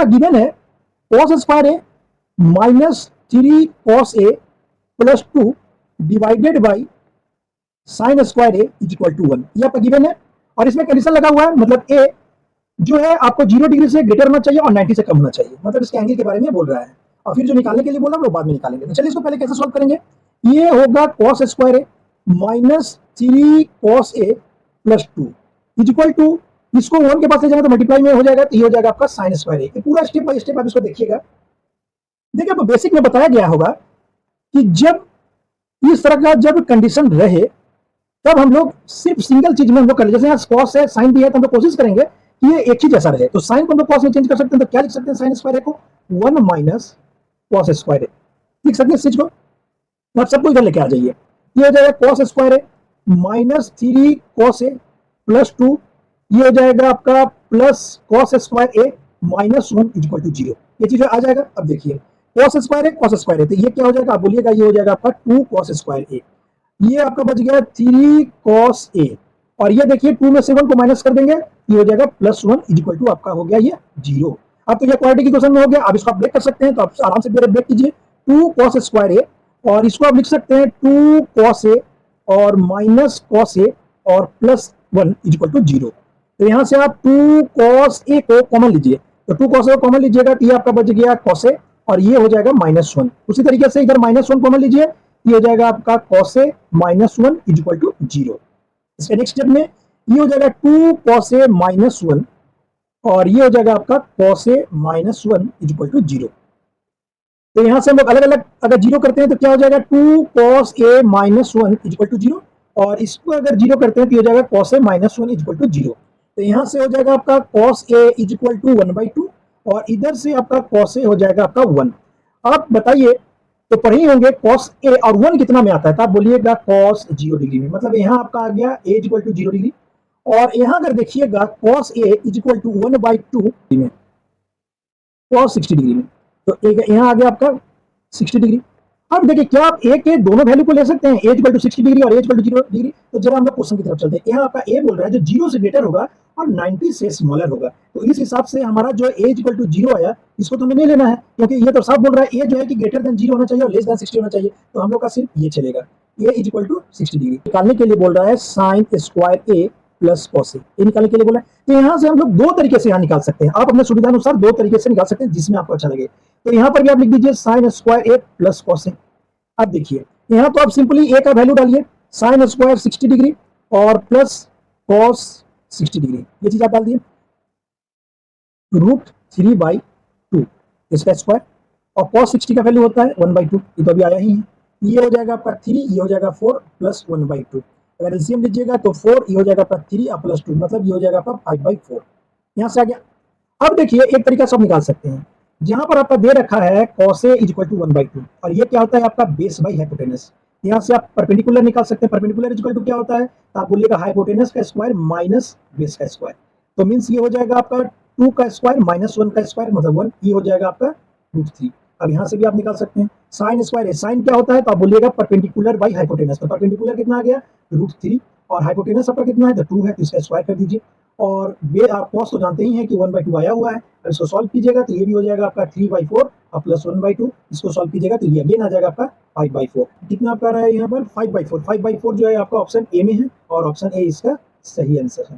Given है cos square A minus 3 cos A plus 2 divided by sine square A is equal to 1। ये आपका given है और इसमें कंडीशन लगा हुआ है, मतलब ए जो है आपको 0 डिग्री से ग्रेटर होना चाहिए और 90 से कम होना चाहिए, मतलब इसके एंगल के बारे में बोल रहा है। और फिर जो निकालने के लिए बोला वो बाद में निकालेंगे। तो चलिए इसको पहले कैसे सॉल्व करेंगे। ये होगा cos square A minus 3 cos A plus 2 is equal to, इसको 1 के पास ले जाएगा तो मल्टीप्लाई में हो जाएगा, तो ये हो जाएगा आपका साइन स्क्वायर ए। पूरा स्टेप बाय स्टेप आप इसको देखिएगा। देखिए आपको बेसिक में बताया गया होगा कि जब इस तरह का जब कंडीशन रहे तब हम लोग सिर्फ सिंगल चीज में हम लोग कर, जैसे यहाँ cos है साइन भी है, तो हम लोग कोशिश करेंगे कि ये एक ही जैसा रहे। तो साइन को हम लोग cos में चेंज कर सकते हैं, तो क्या लिख सकते हैं साइन स्क्वायर ए को 1 माइनस cos स्क्वायर ए लिख सकते हैं इस चीज को। तो आप सबको इधर लेके आ जाइए। ये हो जाएगा cos square A minus 3 cos A plus 2, ये हो जाएगा आपका plus cos square A minus 1 is equal to 0। ये चीज आ जाएगा। अब देखिए cos square A cos square A, तो ये क्या हो जाएगा आप बोलिएगा, ये हो जाएगा आपका 2 cos स्क्वायर ए, ये आपका बच गया 3 cos ए, और ये देखिए 2 में से 1 को माइनस कर देंगे, ये हो जाएगा प्लस 1 इज इक्वल टू आपका हो गया ये 0। अब तो ये क्वाड्रेटिक इक्वेशन में हो गया। अब इसको आप ब्रेक कर सकते हैं, तो आप आराम से ब्रेक कीजिए 2 cos स्क्वायर ए, और इसको आप लिख सकते हैं 2 cos ए और माइनस cos ए और प्लस 1 इज इक्वल टू 0। तो यहाँ से आप 2 cos ए को कॉमन लीजिए, तो 2 cos ए को कॉमन लीजिएगा तो ये आपका बच गया cos ए, और ये हो जाएगा माइनस 1। उसी तरीके से इधर माइनस 1 कॉमन लीजिए, ये हो जाएगा आपका cos A minus 1 is equal to 0। इसके नेक्स्ट स्टेप में ये हो जाएगा 2 cos ए माइनस 1, और ये हो जाएगा आपका cos A minus 1 is equal to 0। तो यहां से हम लोग अलग अलग अगर 0 करते हैं तो क्या हो जाएगा 2 cos A minus 1 is equal to 0, और इसको अगर 0 करते हैं तो हो जाएगा cos A minus 1 is equal to 0। तो यहां से हो जाएगा आपका cos A is equal to 1/2, और इधर से आपका cos ए हो जाएगा आपका 1। आप बताइए तो पढ़े होंगे cos ए और 1 कितना में आता है, तो आप बोलिएगा cos 0 डिग्री में, मतलब यहाँ आपका आ गया a is equal to 0 degree, और यहाँ अगर देखिएगा cos A is equal to 1/2 में cos 60 डिग्री में, तो यहाँ आ गया आपका 60 डिग्री। अब देखिए क्या आप a के दोनों वैल्यू को ले सकते हैं, a इक्वल टू 60 डिग्री और a इक्वल टू 0 डिग्री। तो जरा हम लोग क्वेश्चन की तरफ चलते हैं। यहाँ आपका a बोल रहा है जो 0 से ग्रेटर होगा और 90 से स्मॉलर होगा, तो इस हिसाब से हमारा जो a इक्वल टू 0 आया, इसको तो हमें नहीं लेना है, क्योंकि ये तो साफ बोल रहा है a जो है कि ग्रेटर देन 0 होना चाहिए और लेस देन 60 होना चाहिए, तो हम लोग का सिर्फ ये चलेगा, a is equal to 60 degree. निकालने के लिए बोल रहा है sine square a plus cos A, ये निकालने के लिए बोला है। तो यहाँ से हम लोग दो तरीके से यहाँ निकाल सकते हैं, आप अपने सुविधा अनुसार दो तरीके से निकाल सकते हैं जिसमें आपको अच्छा लगे। तो यहाँ पर भी आप लिख दीजिए साइन स्क्वायर ए प्लस cos ए। अब देखिए यहाँ तो आप सिंपली a का वैल्यू डालिए, साइन स्क्वायर 60 डिग्री और प्लस cos 60 डिग्री, ये चीज आप डाल दिए, √3/2 इसका स्क्वायर, और cos 60 का वैल्यू होता है 1/2, ये तो अभी आया ही है। ये हो जाएगा आपका 3, ये हो जाएगा 4 प्लस 1/2। अगर एलसीएम लीजिएगा तो 4, ये हो जाएगा आपका 3 और प्लस 2, मतलब ये हो जाएगा आपका 5/4। यहाँ से आ गया। अब देखिए एक तरीका सब निकाल सकते हैं, जहां पर आपका दे रखा है cos a is equal to 1/2, और ये क्या होता है आपका बेस बाई हाइपोटेनस। यहाँ से आप परपेंडिकुलर निकाल सकते हैं, परपेंडिकुलर इज इक्वल टू क्या होता है, तो आप बोलिएगा हाइपोटेनस का स्क्वायर माइनस बेस का स्क्वायर, तो मीन्स ये हो जाएगा आपका 2 का स्क्वायर माइनस 1 का स्क्वायर मतलब 1, ये हो जाएगा आपका √3। अब यहाँ से भी आप निकाल सकते हैं साइन स्क्वायर है, साइन क्या होता है, तो आप बोलिएगा परपेंडिकुलर बाई हाइपोटेनस, तो परपेंडिकुलर कितना आ गया √3, और हाइपोटेनस आपका कितना है, तो 2 है, तो इसका स्क्वायर कर दीजिए। और आप कॉस तो जानते ही हैं कि 1/2 आया हुआ है, इसको सॉल्व कीजिएगा तो ये भी हो जाएगा आपका 3/4 और प्लस 1/2, इसको सॉल्व कीजिएगा तो ये अगेन आ जाएगा आपका 5/4। कितना आपका रहा है यहाँ पर 5/4, 5/4 जो है आपका ऑप्शन ए में है, और ऑप्शन ए इसका सही आंसर है।